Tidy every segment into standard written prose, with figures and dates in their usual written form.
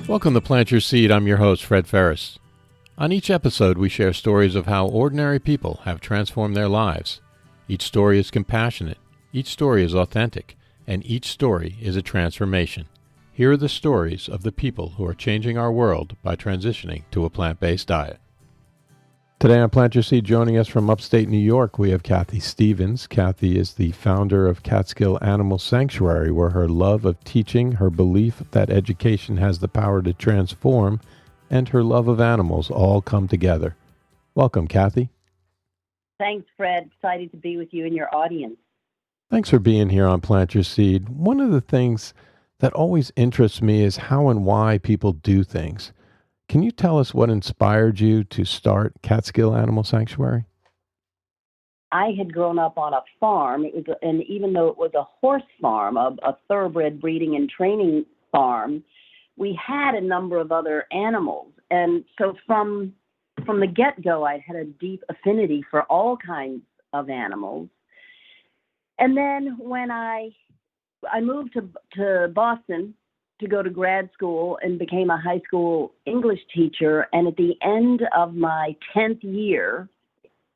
Welcome to Plant Your Seed. I'm your host, Fred Ferris. On each episode, we share stories of how ordinary people have transformed their lives. Each story is compassionate, each story is authentic, and each story is a transformation. Here are the stories of the people who are changing our world by transitioning to a plant-based diet. Today on Plant Your Seed, joining us from upstate New York, we have Kathy Stevens. Kathy is the founder of Catskill Animal Sanctuary, where her love of teaching, her belief that education has the power to transform, and her love of animals all come together. Welcome, Kathy. Thanks, Fred. Excited to be with you and your audience. Thanks for being here on Plant Your Seed. One of the things that always interests me is how and why people do things. Can you tell us what inspired you to start Catskill Animal Sanctuary? I had grown up on a farm, and even though it was a horse farm, a thoroughbred breeding and training farm, we had a number of other animals. And so from the get-go, I had a deep affinity for all kinds of animals. And then when I moved to Boston to go to grad school and became a high school English teacher. And at the end of my 10th year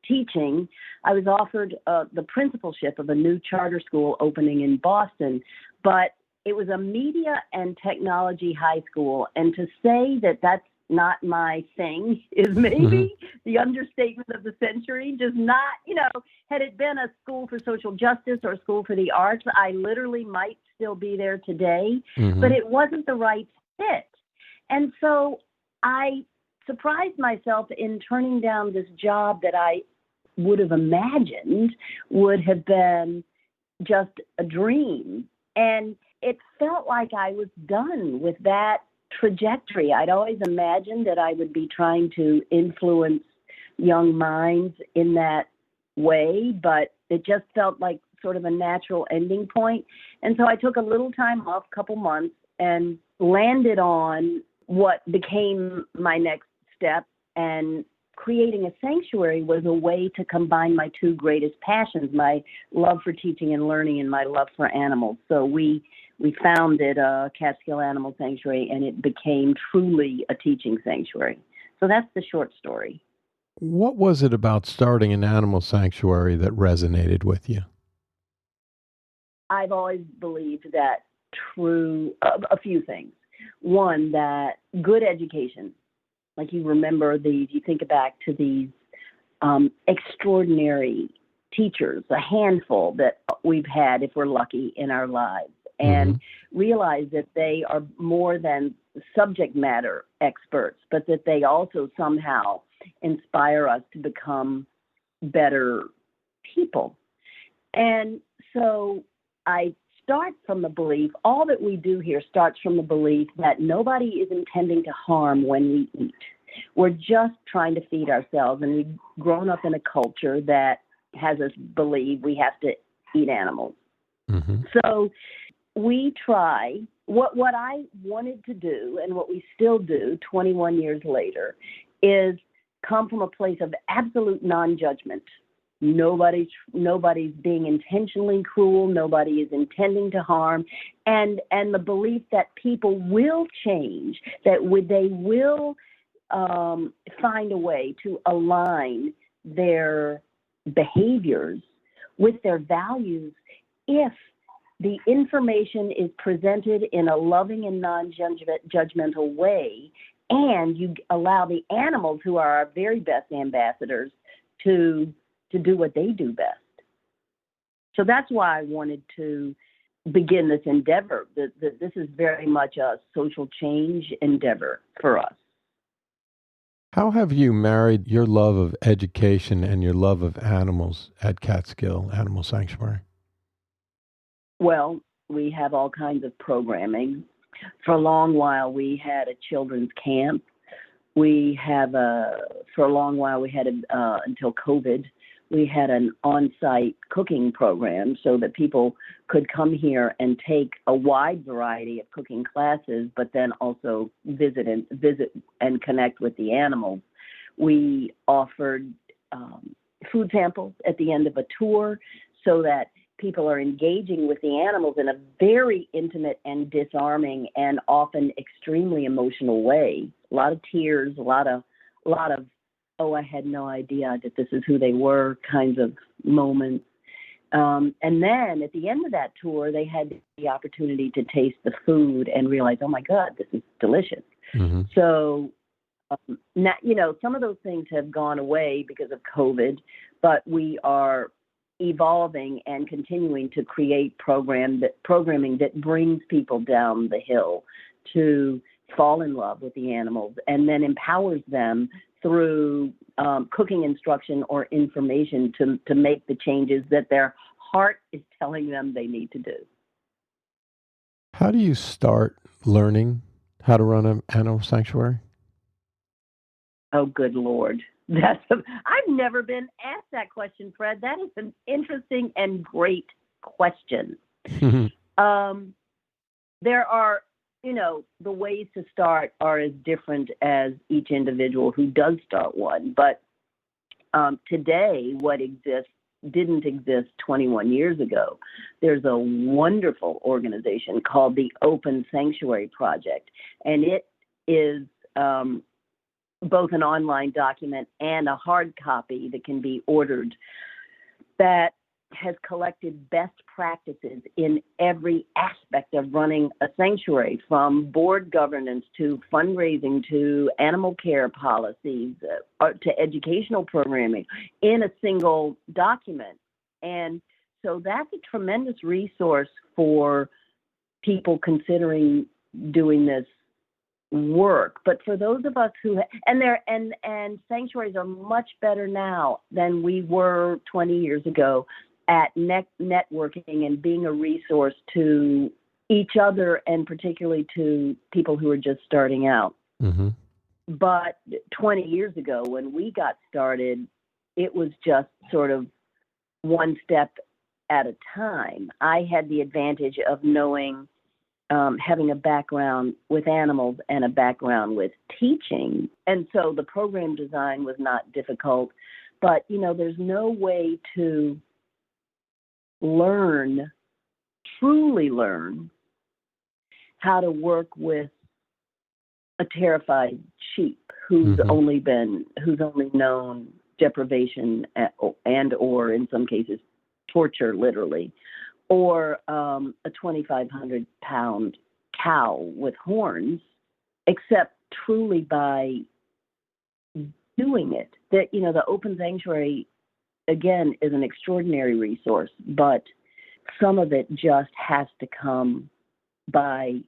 teaching, I was offered the principalship of a new charter school opening in Boston. But it was a media and technology high school. And to say that that's not my thing is maybe the understatement of the century. Just not, had it been a school for social justice or a school for the arts, I literally might still be there today, but it wasn't the right fit. And so I surprised myself in turning down this job that I would have imagined would have been just a dream. And it felt like I was done with that trajectory. I'd always imagined that I would be trying to influence young minds in that way, but it just felt like sort of a natural ending point. And so I took a little time off, a couple months, and landed on what became my next step. And creating a sanctuary was a way to combine my two greatest passions, my love for teaching and learning and my love for animals. So we founded Catskill Animal Sanctuary, and it became truly a teaching sanctuary. So that's the short story. What was it about starting an animal sanctuary that resonated with you? I've always believed that a few things. One, that good education, like you remember these, you think back to these extraordinary teachers, a handful that we've had, if we're lucky, in our lives, and realize that they are more than subject matter experts, but that they also somehow inspire us to become better people. And so I start from the belief, all that we do here starts from the belief that nobody is intending to harm when we eat. We're just trying to feed ourselves, and we've grown up in a culture that has us believe we have to eat animals. So we try, what I wanted to do, and what we still do 21 years later, is come from a place of absolute non-judgment. Nobody's being intentionally cruel. Nobody is intending to harm, and the belief that people will change, that they will find a way to align their behaviors with their values if the information is presented in a loving and non-judgmental way, and you allow the animals, who are our very best ambassadors, to do what they do best. So that's why I wanted to begin this endeavor. This is very much a social change endeavor for us. How have you married your love of education and your love of animals at Catskill Animal Sanctuary? Well, we have all kinds of programming. For a long while, we had a children's camp. For a long while, we had, until COVID, we had an on-site cooking program so that people could come here and take a wide variety of cooking classes, but then also visit and connect with the animals. We offered food samples at the end of a tour so that people are engaging with the animals in a very intimate and disarming and often extremely emotional way. A lot of tears, a lot of, oh, I had no idea that this is who they were kinds of moments. And then at the end of that tour, they had the opportunity to taste the food and realize, oh my God, this is delicious. Mm-hmm. So now, some of those things have gone away because of COVID, but we are evolving and continuing to create programming that brings people down the hill to fall in love with the animals and then empowers them through cooking instruction or information to make the changes that their heart is telling them they need to do. How do you start learning how to run an animal sanctuary? Oh, good Lord. I've never been asked that question, Fred. That is an interesting and great question. There are, the ways to start are as different as each individual who does start one. But today, what didn't exist 21 years ago. There's a wonderful organization called the Open Sanctuary Project, and it is both an online document and a hard copy that can be ordered that has collected best practices in every aspect of running a sanctuary, from board governance to fundraising to animal care policies to educational programming in a single document. And so that's a tremendous resource for people considering doing this work. But for those of us who and sanctuaries are much better now than we were 20 years ago at networking and being a resource to each other and particularly to people who are just starting out. Mm-hmm. But 20 years ago when we got started, it was just sort of one step at a time. I had the advantage of knowing having a background with animals and a background with teaching. And so the program design was not difficult, but, there's no way to truly learn how to work with a terrified sheep who's Mm-hmm. only known deprivation or in some cases torture, literally, or a 2,500 pound cow with horns, except truly by doing it. That, the Open Sanctuary, again, is an extraordinary resource, but some of it just has to come by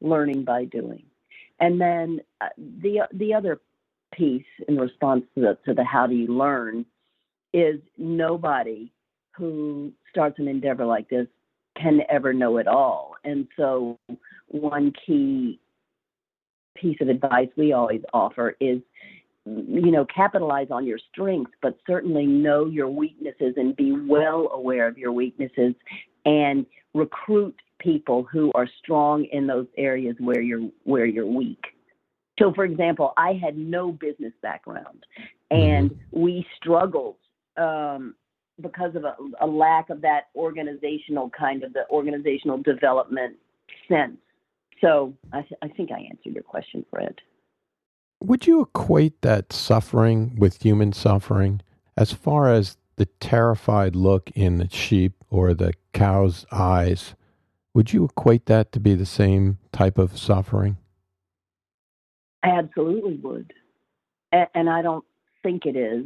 learning by doing. And then the other piece in response to the how do you learn is nobody who starts an endeavor like this can ever know it all. And so one key piece of advice we always offer is, capitalize on your strengths, but certainly know your weaknesses and be well aware of your weaknesses and recruit people who are strong in those areas where you're weak. So, for example, I had no business background, and we struggled because of a lack of that organizational development sense. So I think I answered your question, Fred. Would you equate that suffering with human suffering as far as the terrified look in the sheep or the cow's eyes? Would you equate that to be the same type of suffering? I absolutely would. And I don't think it is,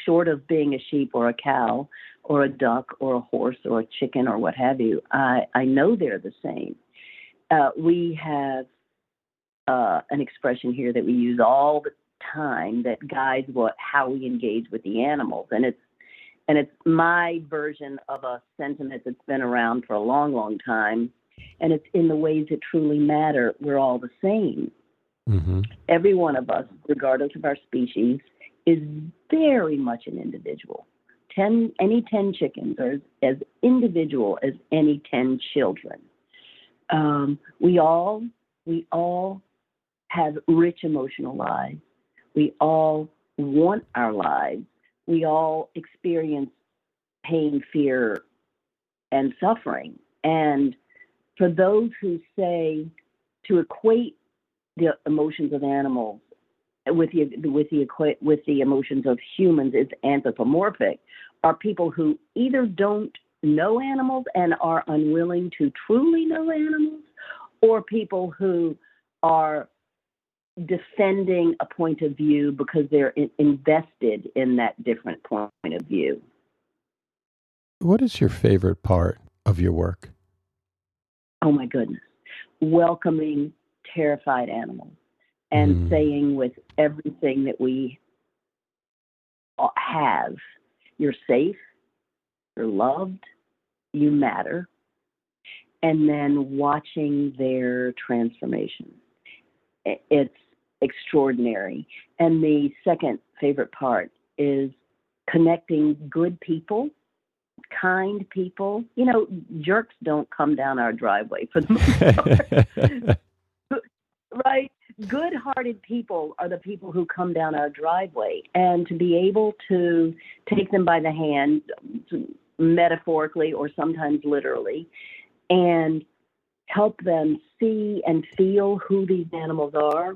short of being a sheep or a cow or a duck or a horse or a chicken or what have you. I know they're the same. We have an expression here that we use all the time that guides how we engage with the animals, and it's my version of a sentiment that's been around for a long, long time, and it's in the ways that truly matter. We're all the same. Mm-hmm. Every one of us, regardless of our species, is very much an individual. Any 10 chickens are as individual as any 10 children. We all have rich emotional lives. We all want our lives. We all experience pain, fear, and suffering. And for those who say to equate the emotions of animals with the emotions of humans is anthropomorphic, are people who either don't know animals and are unwilling to truly know animals, or people who are defending a point of view because they're invested in that different point of view. What is your favorite part of your work? Oh my goodness. Welcoming terrified animals and saying with everything that we have, you're safe, you're loved, you matter, and then watching their transformation. It's extraordinary. And the second favorite part is connecting good people, kind people. You know, jerks don't come down our driveway for the most part. Right? Good-hearted people are the people who come down our driveway. And to be able to take them by the hand, metaphorically or sometimes literally, and help them see and feel who these animals are,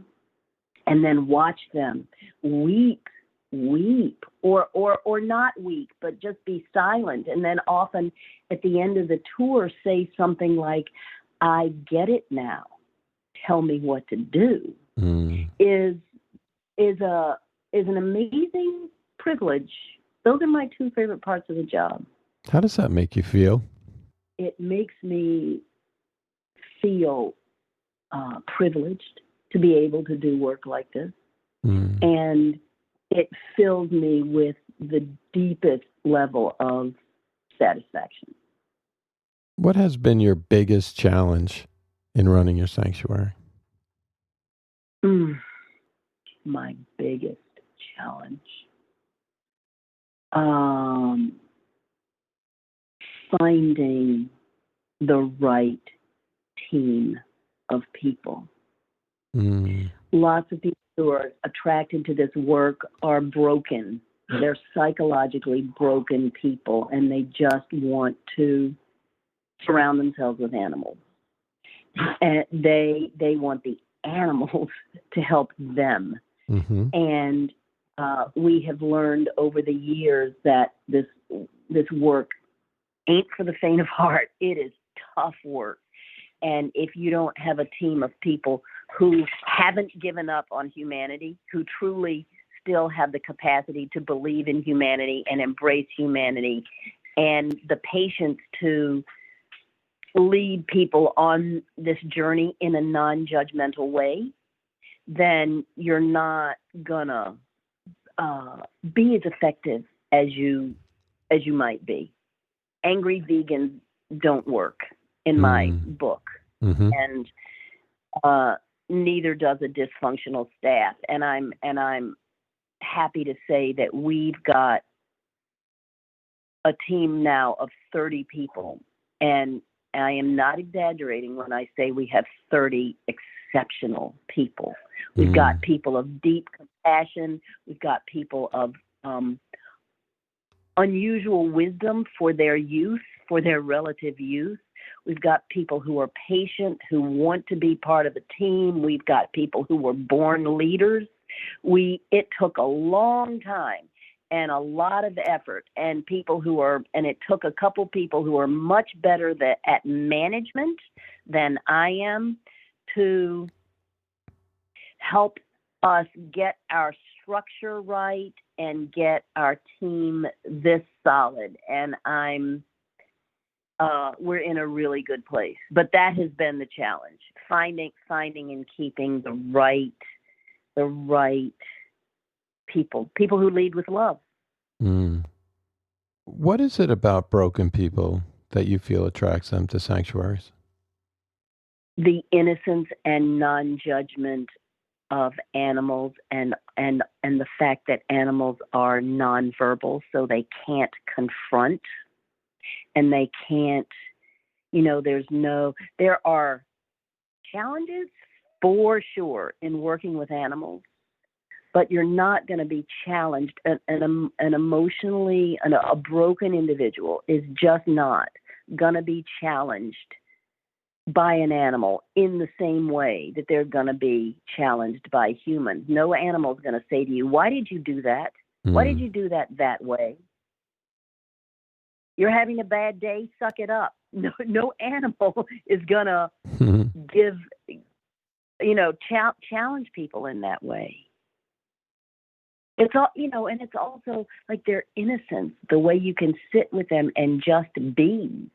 and then watch them weep, or not weep, but just be silent. And then often at the end of the tour say something like, I get it now. Tell me what to do. Is an amazing privilege. Those are my two favorite parts of the job. How does that make you feel? It makes me feel privileged to be able to do work like this. And it fills me with the deepest level of satisfaction. What has been your biggest challenge in running your sanctuary? My biggest challenge. Finding the right team of people. Lots of people who are attracted to this work are broken. They're psychologically broken people, and they just want to surround themselves with animals. And they want the animals to help them. And we have learned over the years that this work ain't for the faint of heart. It is tough work. And if you don't have a team of people who haven't given up on humanity, who truly still have the capacity to believe in humanity and embrace humanity, and the patience to lead people on this journey in a non-judgmental way, then you're not gonna be as effective as you might be. Angry vegans don't work in my book, and neither does a dysfunctional staff. And I'm happy to say that we've got a team now of 30 people, and I am not exaggerating when I say we have 30 exceptional people. We've got people of deep compassion. We've got people of unusual wisdom for their youth, for their relative youth. We've got people who are patient, who want to be part of a team. We've got people who were born leaders. It took a long time and a lot of effort, and it took a couple people who are much better at management than I am to help us get our structure right and get our team this solid. And we're in a really good place. But that has been the challenge, finding and keeping the right people who lead with love. What is it about broken people that you feel attracts them to sanctuaries? The innocence and non-judgment of animals, and the fact that animals are nonverbal, so they can't confront, and they can't, there are challenges for sure in working with animals, but you're not going to be challenged. An emotionally, a broken individual is just not going to be challenged by an animal in the same way that they're going to be challenged by humans. No animal is going to say to you, why did you do that? Why did you do that way? You're having a bad day, suck it up. No animal is going to give, challenge people in that way. It's all, and it's also like their innocence, the way you can sit with them and just be.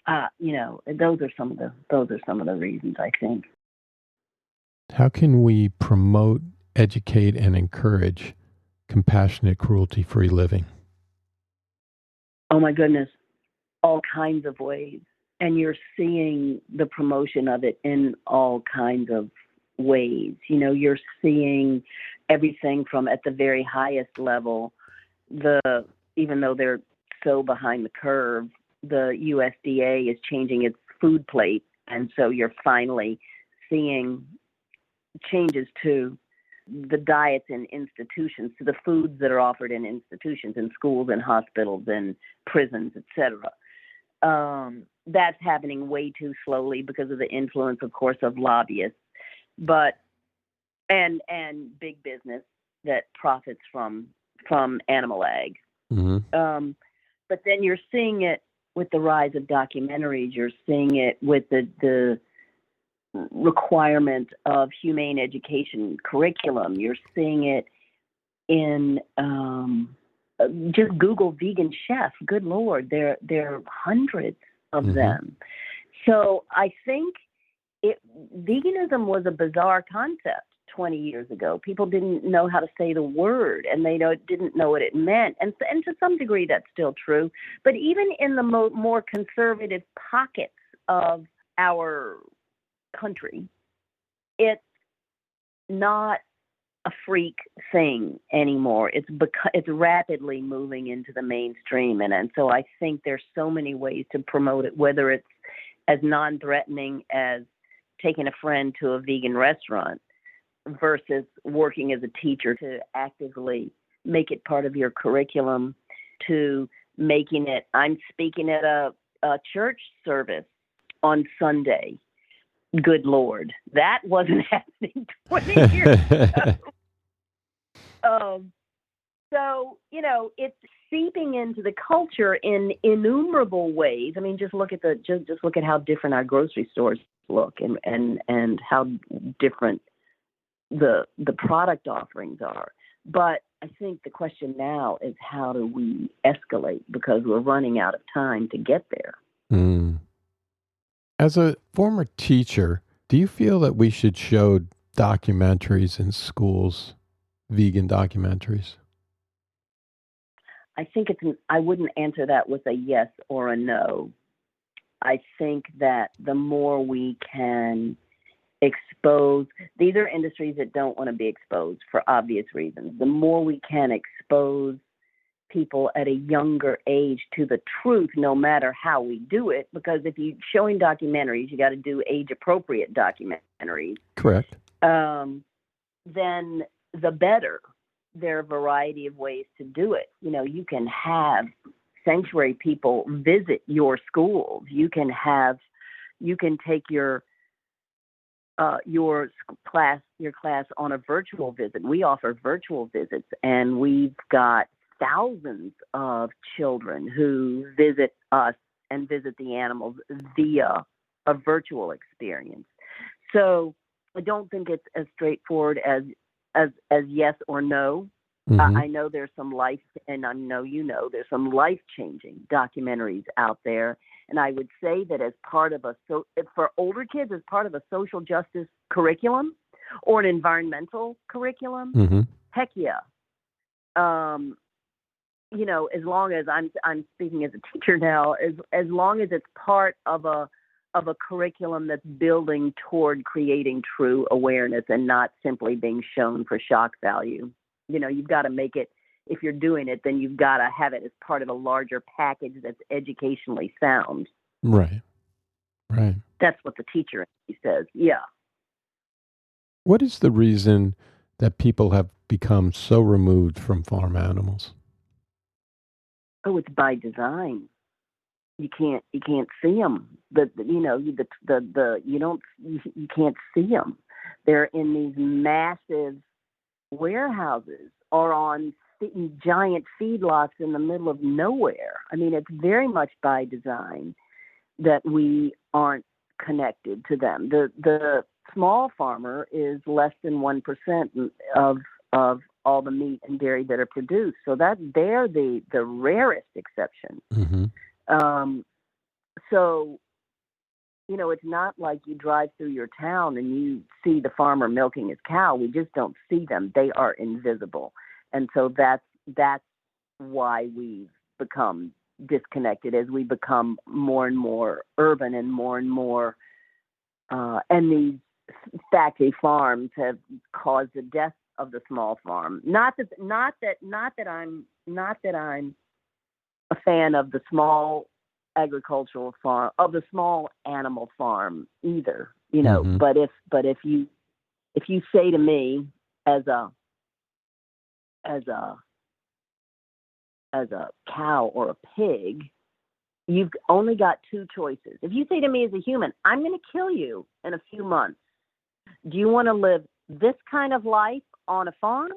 Those are some of the reasons, I think. How can we promote, educate, and encourage compassionate, cruelty-free living? Oh my goodness, all kinds of ways. And you're seeing the promotion of it in all kinds of ways. You're seeing everything from at the very highest level, even though they're so behind the curve, the USDA is changing its food plate. And so you're finally seeing changes to the diets in institutions, to the foods that are offered in institutions, in schools and hospitals and prisons, etc. That's happening way too slowly because of the influence, of course, of lobbyists, and big business that profits from animal ag. Mm-hmm. But then you're seeing it with the rise of documentaries. You're seeing it with the requirement of humane education curriculum. You're seeing it in just Google vegan chef. Good Lord, there are hundreds of them. So I think veganism was a bizarre concept 20 years ago. People didn't know how to say the word, and they didn't know what it meant. And to some degree, that's still true. But even in the more conservative pockets of our country, it's not a freak thing anymore. It's rapidly moving into the mainstream, and so I think there's so many ways to promote it, whether it's as non-threatening as taking a friend to a vegan restaurant versus working as a teacher to actively make it part of your curriculum, to making it, I'm speaking at a church service on Sunday. Good Lord, that wasn't happening 20 years ago. So, it's seeping into the culture in innumerable ways. I mean, just look at just look at how different our grocery stores look and how different the product offerings are. But I think the question now is, how do we escalate, because we're running out of time to get there. As a former teacher, do you feel that we should show documentaries in schools, vegan documentaries? I think I wouldn't answer that with a yes or a no. I think that the more we can expose, these are industries that don't want to be exposed for obvious reasons. The more we can expose people at a younger age to the truth, no matter how we do it, because if you're showing documentaries, you got to do age-appropriate documentaries. Correct. Then the better. There are a variety of ways to do it. You can have sanctuary people visit your schools. You can take your class on a virtual visit. We offer virtual visits, and we've got thousands of children who visit us and visit the animals via a virtual experience. So I don't think it's as straightforward as yes or no. I know there's some and I know there's some life-changing documentaries out there. And I would say that as part of for older kids, as part of a social justice curriculum or an environmental curriculum, heck yeah. As long as I'm speaking as a teacher now, as long as it's part of a curriculum that's building toward creating true awareness and not simply being shown for shock value. You've got to make it, if you're doing it, then you've got to have it as part of a larger package that's educationally sound. Right. That's what the teacher says. Yeah. What is the reason that people have become so removed from farm animals? Oh, it's by design. you can't see them. You can't see them. They're in these massive warehouses or on giant feedlots in the middle of nowhere. I mean, it's very much by design that we aren't connected to them. The small farmer is less than 1% of all the meat and dairy that are produced. So that they're the rarest exception. Mm-hmm. So, it's not like you drive through your town and you see the farmer milking his cow. We just don't see them. They are invisible. And so that's why we've become disconnected as we become more and more urban and more, and these factory farms have caused the death of the small farm. Not that I'm a fan of the small agricultural farm, of the small animal farm either, Mm-hmm. but if you say to me as a cow or a pig, you've only got two choices. If you say to me as a human, I'm going to kill you in a few months, do you want to live this kind of life on a farm,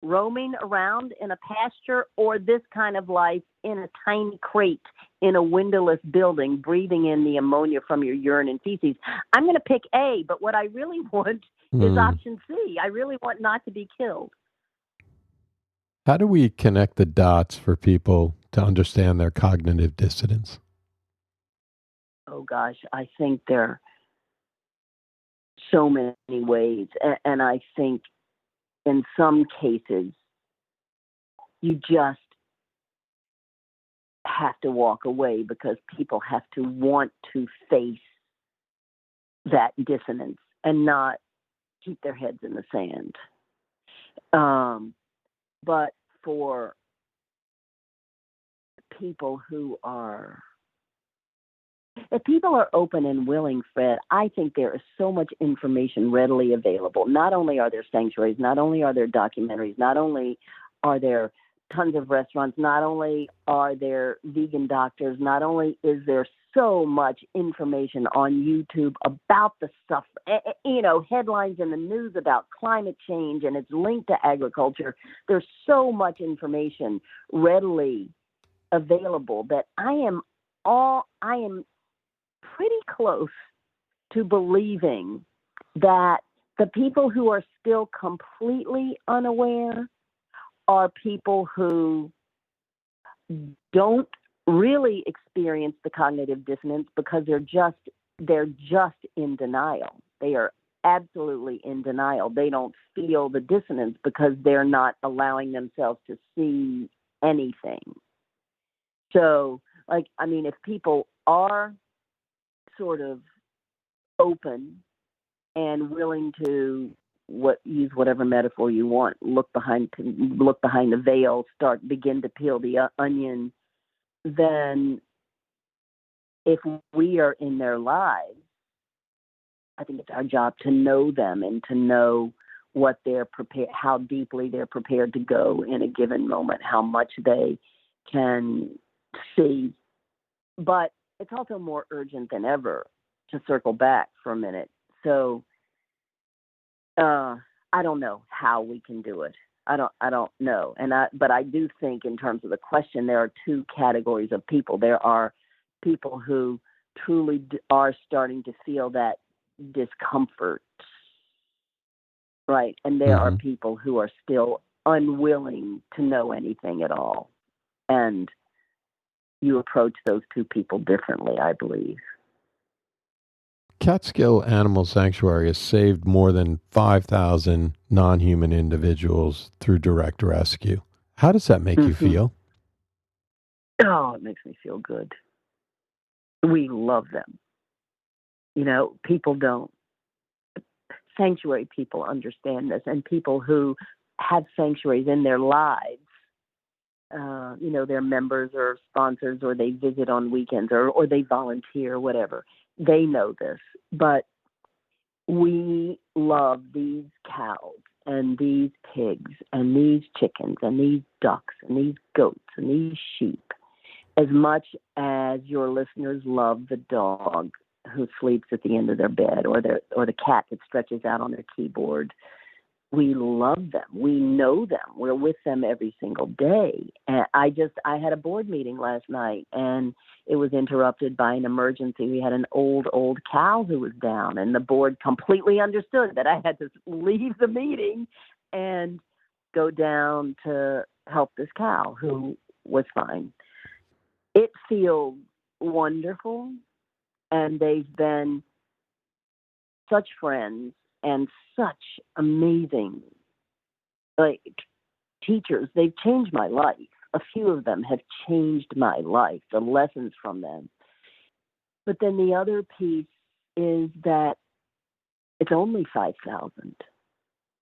roaming around in a pasture, or this kind of life in a tiny crate in a windowless building, breathing in the ammonia from your urine and feces? I'm going to pick A, but what I really want is option C. I really want not to be killed. How do we connect the dots for people to understand their cognitive dissonance? Oh gosh, I think there are so many ways, and I think in some cases you just have to walk away because people have to want to face that dissonance and not keep their heads in the sand. But for people if people are open and willing, Fred, I think there is so much information readily available. Not only are there sanctuaries, not only are there documentaries, not only are there tons of restaurants, not only are there vegan doctors, not only is there so much information on YouTube about the stuff, headlines in the news about climate change, and it's linked to agriculture. There's so much information readily available that I am pretty close to believing that the people who are still completely unaware are people who don't really experience the cognitive dissonance because they're just in denial. They are absolutely in denial. They don't feel the dissonance because they're not allowing themselves to see anything. So, if people are sort of open and willing to use whatever metaphor you want, look behind the veil, begin to peel the onion, then if we are in their lives, I think it's our job to know them and to know what they're prepared, how deeply they're prepared to go in a given moment, how much they can see. But it's also more urgent than ever to circle back for a minute. So I don't know how we can do it. I don't know. But I do think in terms of the question, there are two categories of people. There are people who truly are starting to feel that discomfort, right? And there are people who are still unwilling to know anything at all. And you approach those two people differently, I believe. Catskill Animal Sanctuary has saved more than 5,000 non-human individuals through direct rescue. How does that make you feel? Oh, it makes me feel good. We love them. People don't. Sanctuary people understand this, and people who have sanctuaries in their lives, they're members or sponsors, or they visit on weekends, or they volunteer, whatever. They know this. But we love these cows and these pigs and these chickens and these ducks and these goats and these sheep As much as your listeners love the dog who sleeps at the end of their bed, or the cat that stretches out on their keyboard, we love them. We know them. We're with them every single day. And I had a board meeting last night, and it was interrupted by an emergency. We had an old cow who was down, and the board completely understood that I had to leave the meeting and go down to help this cow who was fine. It feels wonderful, and they've been such friends and such amazing teachers. They've changed my life. A few of them have changed my life, the lessons from them. But then the other piece is that it's only 5,000,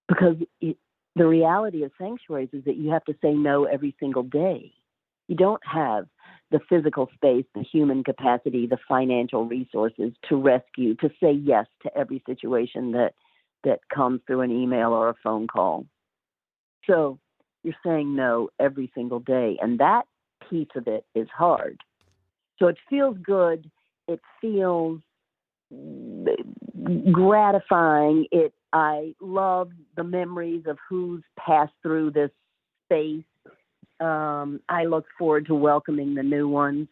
because the reality of sanctuaries is that you have to say no every single day. You don't have the physical space, the human capacity, the financial resources to rescue, to say yes to every situation that comes through an email or a phone call. So you're saying no every single day, and that piece of it is hard. So it feels good. It feels gratifying. I love the memories of who's passed through this space. I look forward to welcoming the new ones,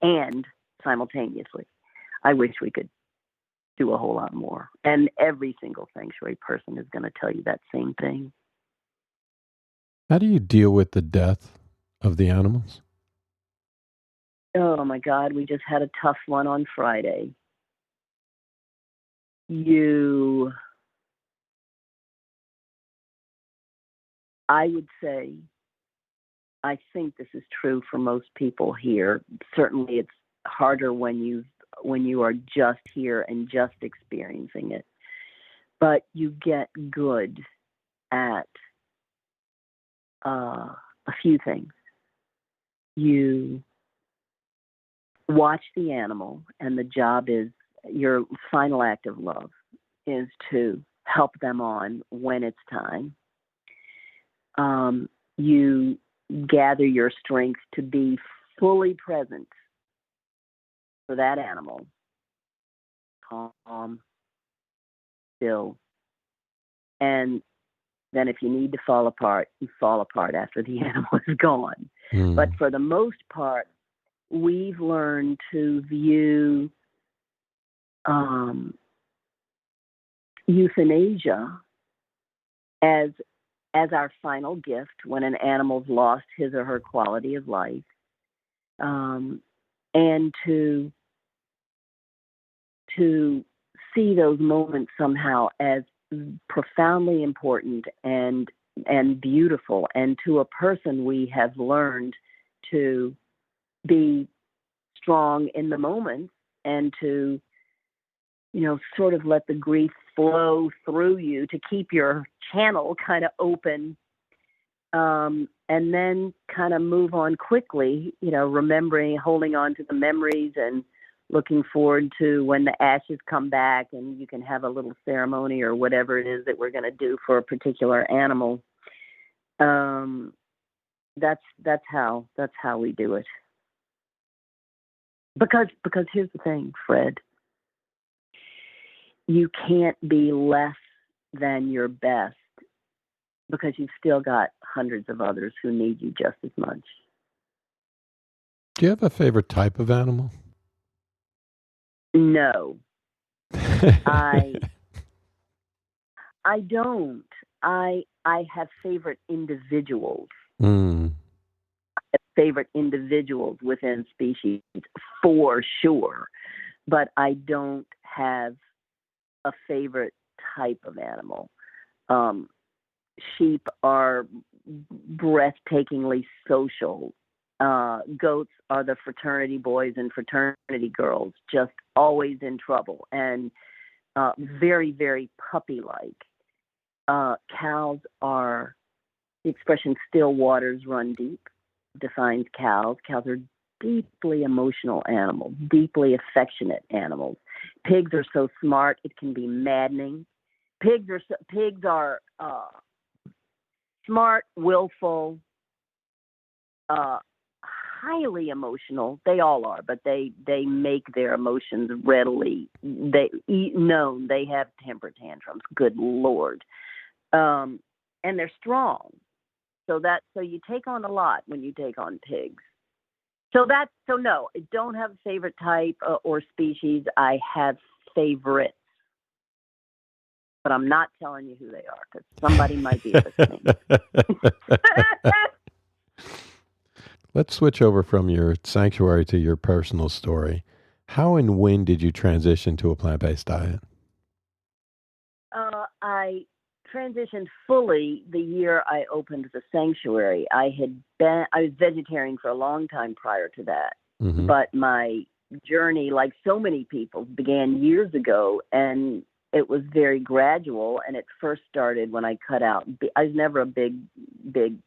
and simultaneously, I wish we could do a whole lot more. And every single sanctuary person is going to tell you that same thing. How do you deal with the death of the animals? Oh my God, we just had a tough one on Friday. I would say, I think this is true for most people here. Certainly it's harder when you are just here and just experiencing it. But you get good at a few things. You watch the animal, and the job is, your final act of love is to help them on when it's time. You gather your strength to be fully present for that animal, calm, still. And then if you need to fall apart, you fall apart after the animal is gone. But for the most part, we've learned to view euthanasia as our final gift when an animal's lost his or her quality of life, and to see those moments somehow as profoundly important and beautiful. And to a person, we have learned to be strong in the moment, and to, sort of let the grief flow through you, to keep your channel kind of open, and then kind of move on quickly, remembering, holding on to the memories, and looking forward to when the ashes come back and you can have a little ceremony or whatever it is that we're going to do for a particular animal. That's how we do it. Because here's the thing, Fred. You can't be less than your best, because you've still got hundreds of others who need you just as much. Do you have a favorite type of animal? No. I don't. I have favorite individuals. I have favorite individuals within species, for sure. But I don't have a favorite type of animal. Sheep are breathtakingly social. Goats are the fraternity boys and fraternity girls, just always in trouble, and very, very puppy-like. Cows are, the expression "still waters run deep" defines cows. Cows are deeply emotional animals, deeply affectionate animals. Pigs are so smart it can be maddening. Pigs are smart, willful, highly emotional. They all are, but they make their emotions readily known. They have temper tantrums. Good Lord. And they're strong. So you take on a lot when you take on pigs. So no, I don't have a favorite type or species. I have favorites, but I'm not telling you who they are because somebody might be listening. Let's switch over from your sanctuary to your personal story. How and when did you transition to a plant-based diet? I transitioned fully the year I opened the sanctuary. I was vegetarian for a long time prior to that, but my journey, like so many people, began years ago, and it was very gradual. And it first started when I cut out. I was never a big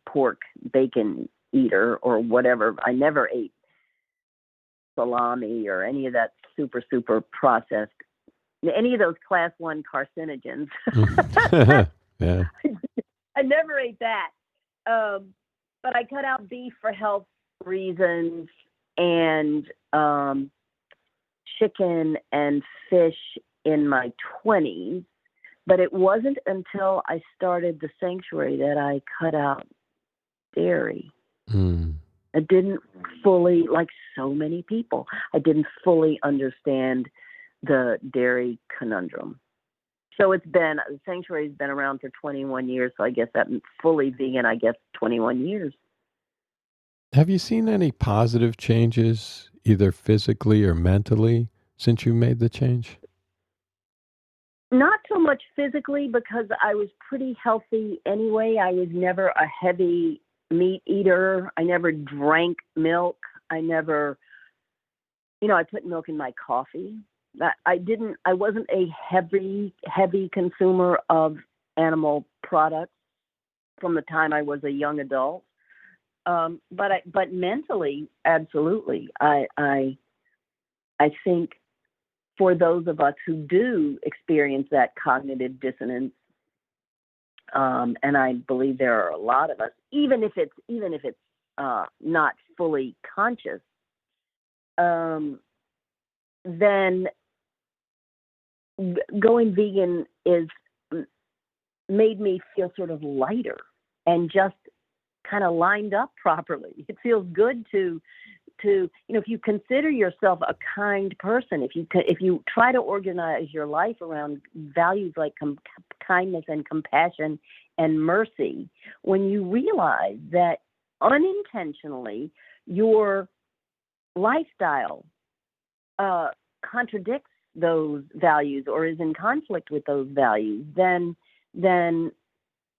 pork bacon eater or whatever. I never ate salami or any of that super processed, any of those class 1 carcinogens. Yeah. I never ate that. But I cut out beef for health reasons and chicken and fish in my 20s. But it wasn't until I started the sanctuary that I cut out dairy. I didn't fully, like so many people, I didn't fully understand the dairy conundrum. So the sanctuary's been around for 21 years, so I guess that fully vegan, 21 years. Have you seen any positive changes, either physically or mentally, since you made the change? Not so much physically, because I was pretty healthy anyway. I was never a heavy meat eater. I never drank milk. I put milk in my coffee. I wasn't a heavy consumer of animal products from the time I was a young adult. But mentally, absolutely. I think for those of us who do experience that cognitive dissonance, and I believe there are a lot of us, even if it's not fully conscious, then going vegan made me feel sort of lighter and just kind of lined up properly. It feels good to if you consider yourself a kind person, if you try to organize your life around values like kindness and compassion and mercy, when you realize that unintentionally your lifestyle contradicts those values or is in conflict with those values, then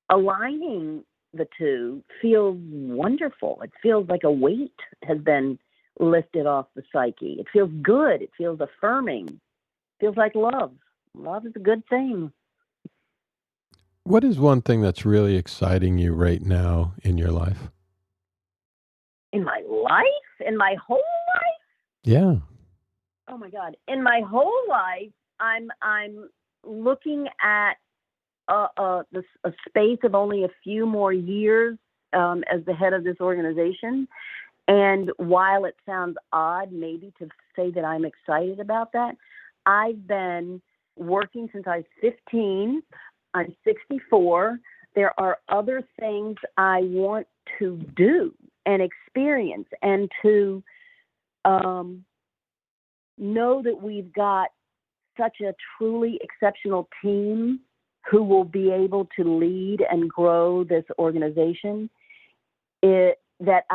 aligning the two feels wonderful. It feels like a weight has been lifted off the psyche. It feels good. It feels affirming. It feels like love. Love is a good thing. What is one thing that's really exciting you right now in your life? In my life? In my whole life? Yeah. Oh my God. In my whole life, I'm looking at a space of only a few more years as the head of this organization. And while it sounds odd maybe to say that I'm excited about that, I've been working since I was 15. I'm 64. There are other things I want to do and experience, and to know that we've got such a truly exceptional team who will be able to lead and grow this organization. That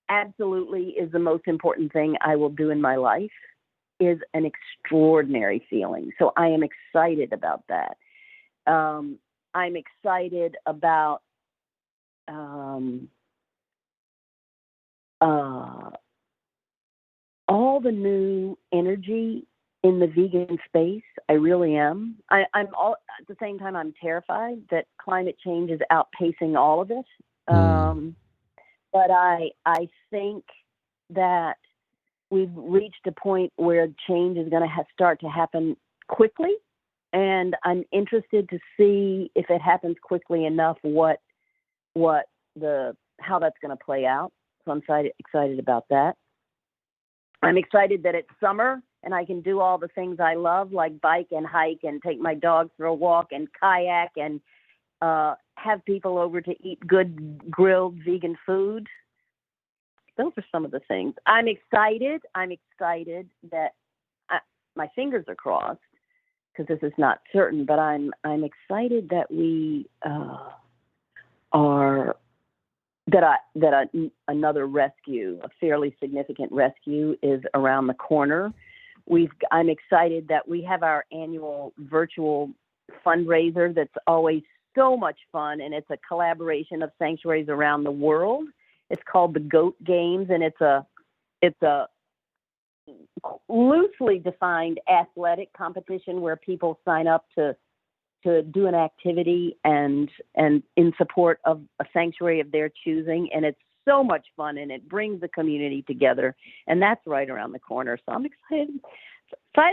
absolutely is the most important thing I will do in my life, is an extraordinary feeling. So I am excited about that. I'm excited about all the new energy in the vegan space. I really am. I'm all at the same time. I'm terrified that climate change is outpacing all of it. But I think that we've reached a point where change is going to start to happen quickly, and I'm interested to see if it happens quickly enough how that's going to play out. So I'm excited about that. I'm excited that it's summer and I can do all the things I love, like bike and hike and take my dogs for a walk and kayak and have people over to eat good grilled vegan food. Those are some of the things. I'm excited that my fingers are crossed because this is not certain, but I'm excited that we another rescue, a fairly significant rescue, is around the corner. I'm excited that we have our annual virtual fundraiser that's always so much fun, and it's a collaboration of sanctuaries around the world. It's called the Goat Games, and it's a loosely defined athletic competition where people sign up to do an activity and in support of a sanctuary of their choosing, and it's so much fun, and it brings the community together, and that's right around the corner. So I'm excited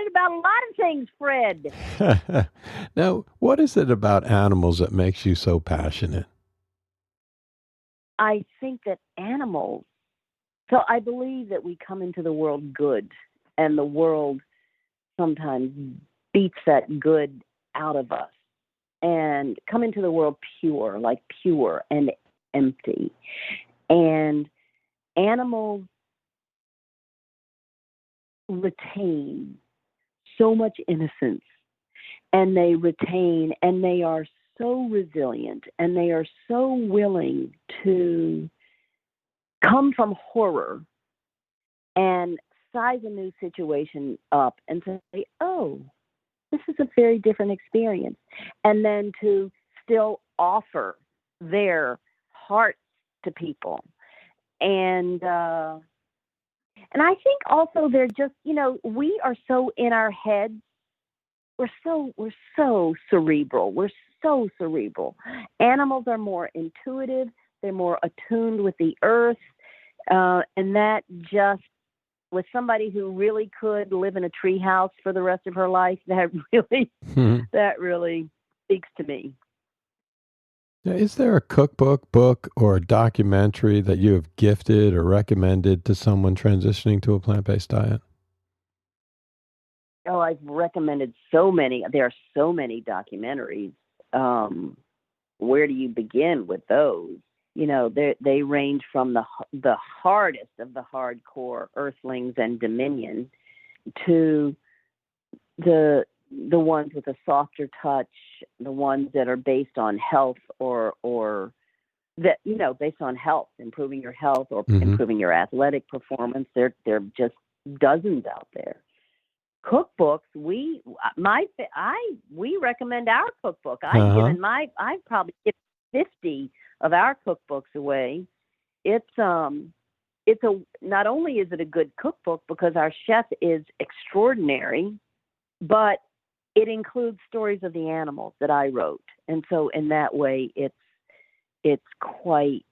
about a lot of things, Fred. Now, what is it about animals that makes you so passionate? I think that animals, so I believe that we come into the world good, and the world sometimes beats that good out of us, and come into the world pure and empty. And animals retain so much innocence, and they are so resilient, and they are so willing to come from horror and size a new situation up and say, oh, this is a very different experience. And then to still offer their hearts to people. And I think also they're just, we are so in our heads. We're so cerebral. We're so cerebral. Animals are more intuitive. They're more attuned with the earth. And that just, with somebody who really could live in a treehouse for the rest of her life, that really speaks to me. Now, is there a cookbook, book, or a documentary that you have gifted or recommended to someone transitioning to a plant-based diet? Oh, I've recommended so many. There are so many documentaries. Where do you begin with those? They range from the hardest of the hardcore Earthlings and Dominion to the ones with a softer touch, the ones that are based on health or that, based on health, improving your health or improving your athletic performance. There are just dozens out there. Cookbooks, we recommend our cookbook. I've probably given 50 of our cookbooks away. It's not only is it a good cookbook because our chef is extraordinary, but it includes stories of the animals that I wrote. And so in that way it's quite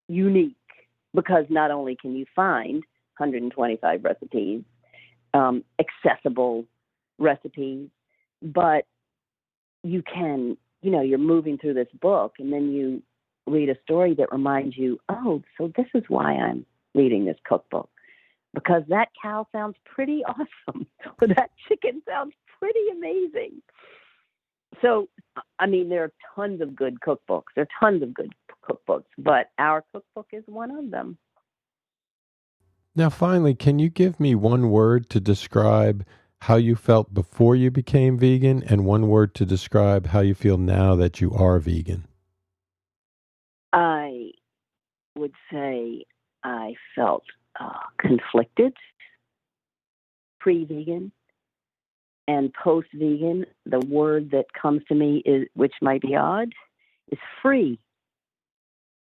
unique because not only can you find 125 recipes, accessible recipes, but you can, you're moving through this book and then you read a story that reminds you, oh, so this is why I'm reading this cookbook, because that cow sounds pretty awesome, or that chicken sounds pretty amazing. So, there are tons of good cookbooks. But our cookbook is one of them. Now, finally, can you give me one word to describe how you felt before you became vegan and one word to describe how you feel now that you are vegan? I would say I felt conflicted, pre-vegan and post-vegan. The word that comes to me is, which might be odd, is free.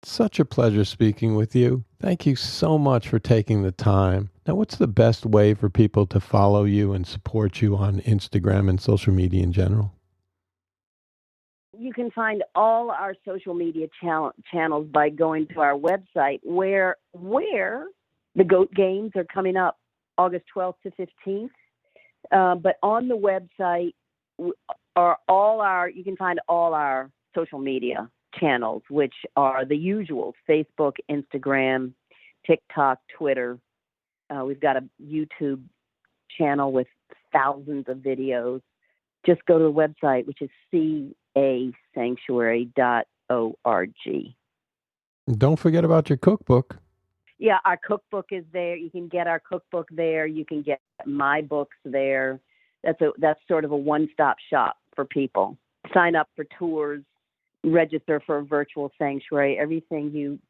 Such a pleasure speaking with you. Thank you so much for taking the time. Now, what's the best way for people to follow you and support you on Instagram and social media in general? You can find all our social media channels by going to our website where the Goat Games are coming up August 12th to 15th. But on the website you can find all our social media channels, which are the usual: Facebook, Instagram, TikTok, Twitter. We've got a YouTube channel with thousands of videos. Just go to the website, which is casanctuary.org. Don't forget about your cookbook. Yeah, our cookbook is there. You can get our cookbook there. You can get my books there. That's sort of a one-stop shop for people. Sign up for tours, register for a virtual sanctuary. Everything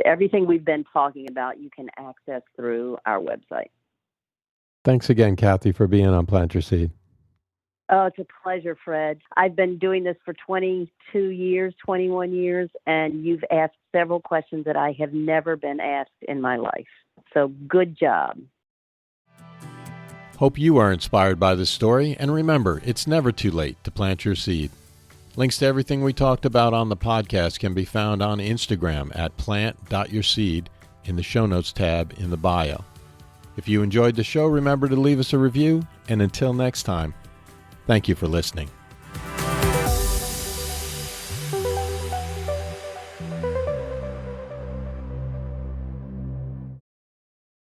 everything we've been talking about, you can access through our website. Thanks again, Kathy, for being on Plant Your Seed. Oh, it's a pleasure, Fred. I've been doing this for 22 years, 21 years, and you've asked several questions that I have never been asked in my life. So good job. Hope you are inspired by this story, and remember, it's never too late to plant your seed. Links to everything we talked about on the podcast can be found on Instagram at plant.yourseed in the show notes tab in the bio. If you enjoyed the show, remember to leave us a review, and until next time, thank you for listening.